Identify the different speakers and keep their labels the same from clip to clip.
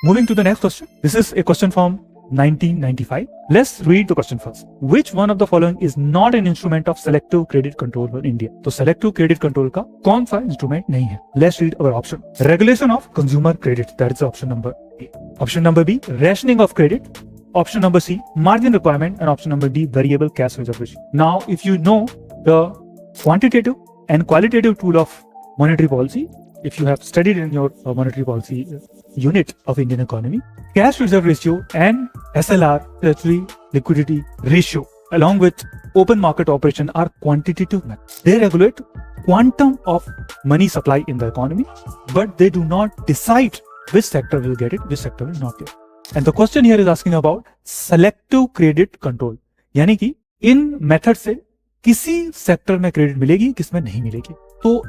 Speaker 1: Moving to the next question. This is a question from 1995. Let's read the question first. Which one of the following is not an instrument of selective credit control in India? तो selective credit control का कौन सा instrument नहीं है? Let's read our option. Regulation of consumer credit. That is option number A. Option number B, rationing of credit. Option number C, margin requirement, and option number D, variable cash reserve ratio. Now, if you know the quantitative and qualitative tool of monetary policy, if you have studied in your monetary policy unit of Indian economy, cash reserve ratio and SLR, treasury liquidity ratio, along with open market operation, are quantitative methods. They regulate quantum of money supply in the economy, but they do not decide which sector will get it, which sector will not get it. And the question here is asking about selective credit control, यानी कि इन method से किसी sector में credit मिलेगी, किसमें नहीं मिलेगी. तो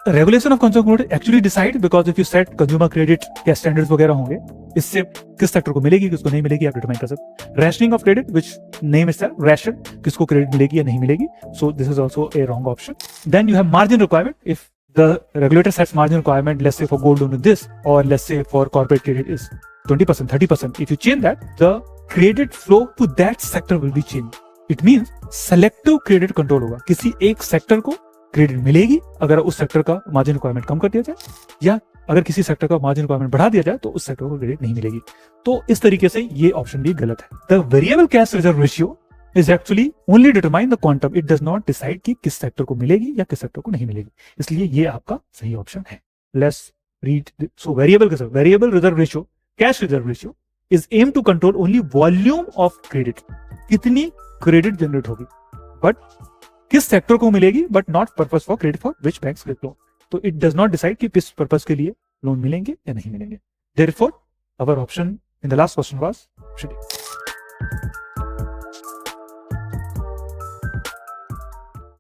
Speaker 1: regulation of consumer credit actually decide, because if you set consumer credit के स्टैंडर्ड्स वगैरह होंगे, इससे किस सेक्टर को मिलेगी, किसको नहीं मिलेगी, आप डिटरमाइन कर सकते. Rationing of credit, which name is ration, किसको क्रेडिट मिलेगी या नहीं मिलेगी, so this is also a wrong option. Then you have margin requirement. If the regulator sets margin requirement, let's say for gold loan is this, or let's say for corporate credit is 20%, 30%. If you change that, the credit flow to that sector will be changed. It means selective credit control होगा. किसी एक sector को credit मिलेगी अगर उस sector का margin requirement कम कर दिया जाए, या अगर किसी सेक्टर का मार्जिन रिक्वायरमेंट बढ़ा दिया जाए तो उस सेक्टर को क्रेडिट नहीं मिलेगी. तो इस तरीके से ये ऑप्शन भी गलत है. The variable cash reserve ratio is actually only determine the quantum. It does not decide कि किस सेक्टर को मिलेगी या किस सेक्टर को नहीं मिलेगी. इसलिए ये आपका सही ऑप्शन है. Let's read. So variable reserve ratio, cash reserve ratio is aimed to control only volume of credit. कितनी क्रेडिट जनरेट होगी, बट किस सेक्टर को मिलेगी, but not purpose for credit for which banks give loan. तो it does not decide कि किस purpose के लिए लोन मिलेंगे या नहीं मिलेंगे. Therefore, our option in the last question was option D.